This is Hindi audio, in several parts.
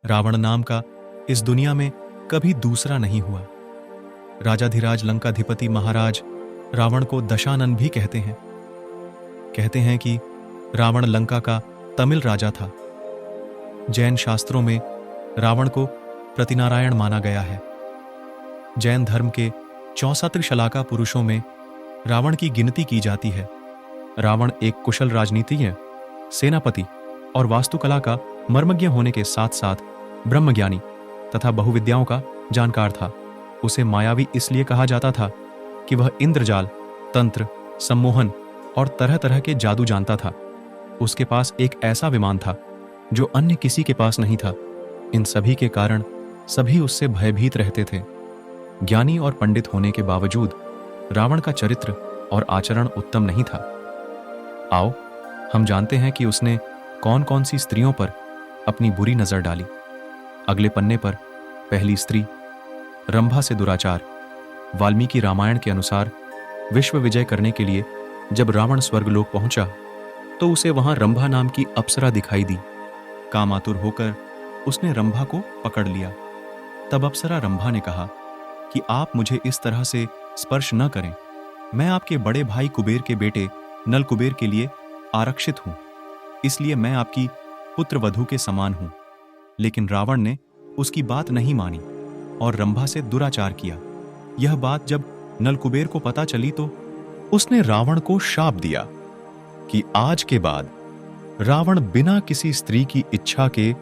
रावण नाम का इस दुनिया में कभी दूसरा नहीं हुआ। राजाधिराज लंकाधिपति महाराज रावण को दशानन भी कहते हैं। कहते हैं कि रावण लंका का तमिल राजा था। जैन शास्त्रों में रावण को प्रतिनारायण माना गया है। जैन धर्म के 64 शलाका पुरुषों में रावण की गिनती की जाती है। रावण एक कुशल राजनीतिज्ञ, सेनापति और वास्तुकला का मर्मज्ञ होने के साथ साथ ब्रह्मज्ञानी तथा बहुविद्याओं का जानकार था। उसे मायावी इसलिए कहा जाता था कि वह इंद्रजाल, तंत्र, सम्मोहन और तरह तरह के जादू जानता था। उसके पास एक ऐसा विमान था जो अन्य किसी के पास नहीं था। इन सभी के कारण सभी उससे भयभीत रहते थे। ज्ञानी और पंडित होने के बावजूद रावण का चरित्र और आचरण उत्तम नहीं था। आओ हम जानते हैं कि उसने कौन कौन सी स्त्रियों पर अपनी बुरी नजर डाली। अगले पन्ने पर पहली स्त्री, रंभा से दुराचार। वाल्मीकि रामायण के अनुसार विश्व विजय करने के लिए जब रावण स्वर्गलोक पहुंचा तो उसे वहां रंभा नाम की अप्सरा दिखाई दी। कामातुर होकर उसने रंभा को पकड़ लिया। तब अप्सरा रंभा ने कहा कि आप मुझे इस तरह से स्पर्श न करें। मैं आपके बड़े भाई कुबेर के बेटे नल कुबेर के लिए आरक्षित हूं, इसलिए मैं आपकी पुत्र वधू के समान हूं। लेकिन रावण ने उसकी बात नहीं मानी और रंभा से दुराचार किया। यह बात जब नल कुबेर को पता चली तो उसने रावण को शाप दिया कि आज के बाद रावण बिना किसी स्त्री की इच्छा के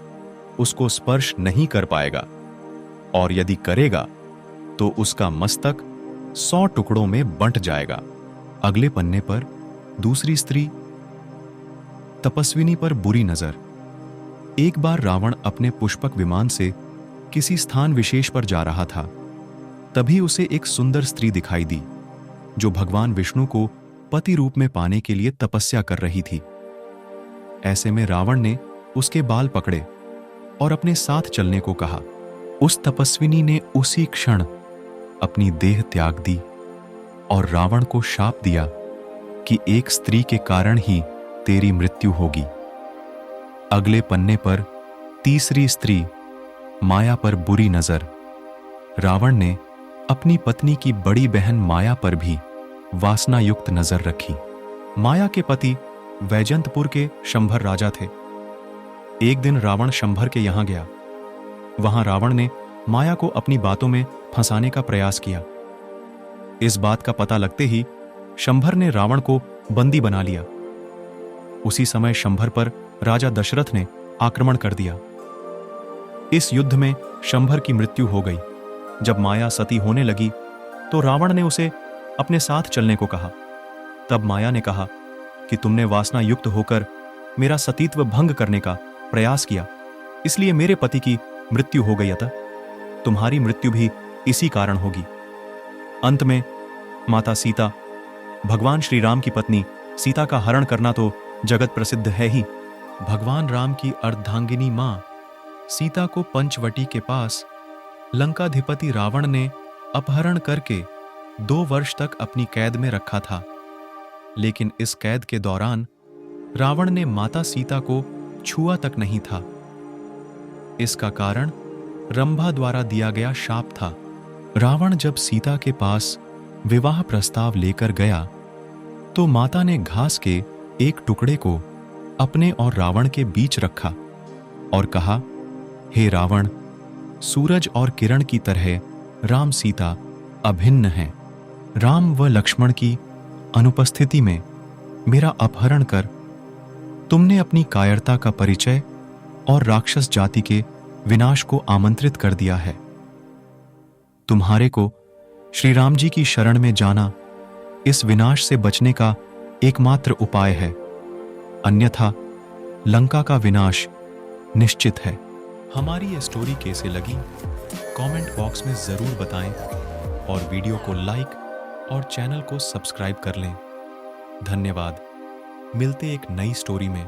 उसको स्पर्श नहीं कर पाएगा, और यदि करेगा तो उसका मस्तक 100 टुकड़ों में बंट जाएगा। अगले पन्ने पर दूसरी स्त्री, तपस्विनी पर बुरी नजर। एक बार रावण अपने पुष्पक विमान से किसी स्थान विशेष पर जा रहा था। तभी उसे एक सुंदर स्त्री दिखाई दी जो भगवान विष्णु को पति रूप में पाने के लिए तपस्या कर रही थी। ऐसे में रावण ने उसके बाल पकड़े और अपने साथ चलने को कहा। उस तपस्विनी ने उसी क्षण अपनी देह त्याग दी और रावण को शाप दिया कि एक स्त्री के कारण ही तेरी मृत्यु होगी। अगले पन्ने पर तीसरी स्त्री, माया पर बुरी नजर। रावण ने अपनी पत्नी की बड़ी बहन माया पर भी वासना युक्त नजर रखी। माया के पति वैजंतपुर के शंभर राजा थे। एक दिन रावण शंभर के यहां गया। वहां रावण ने माया को अपनी बातों में फंसाने का प्रयास किया। इस बात का पता लगते ही शंभर ने रावण को बंदी बना लिया। उसी समय शंभर पर राजा दशरथ ने आक्रमण कर दिया। इस युद्ध में शंभर की मृत्यु हो गई। जब माया सती होने लगी तो रावण ने उसे अपने साथ चलने को कहा। तब माया ने कहा कि तुमने वासना युक्त होकर मेरा सतीत्व भंग करने का प्रयास किया, इसलिए मेरे पति की मृत्यु हो गई, अतः तुम्हारी मृत्यु भी इसी कारण होगी। अंत में माता सीता, भगवान श्री राम की पत्नी सीता का हरण करना तो जगत प्रसिद्ध है ही। भगवान राम की अर्धांगिनी मां सीता को पंचवटी के पास लंकाधिपति रावण ने अपहरण करके 2 वर्ष तक अपनी कैद में रखा था। लेकिन इस कैद के दौरान रावण ने माता सीता को छुआ तक नहीं था। इसका कारण रंभा द्वारा दिया गया शाप था। रावण जब सीता के पास विवाह प्रस्ताव लेकर गया तो माता ने घास के एक टुकड़े को अपने और रावण के बीच रखा और कहा, हे रावण, सूरज और किरण की तरह राम सीता अभिन्न हैं। राम व लक्ष्मण की अनुपस्थिति में मेरा अपहरण कर तुमने अपनी कायरता का परिचय और राक्षस जाति के विनाश को आमंत्रित कर दिया है। तुम्हारे को श्री राम जी की शरण में जाना इस विनाश से बचने का एकमात्र उपाय है, अन्यथा लंका का विनाश निश्चित है। हमारी ये स्टोरी कैसे लगी कमेंट बॉक्स में जरूर बताएं और वीडियो को लाइक और चैनल को सब्सक्राइब कर लें। धन्यवाद। मिलते एक नई स्टोरी में।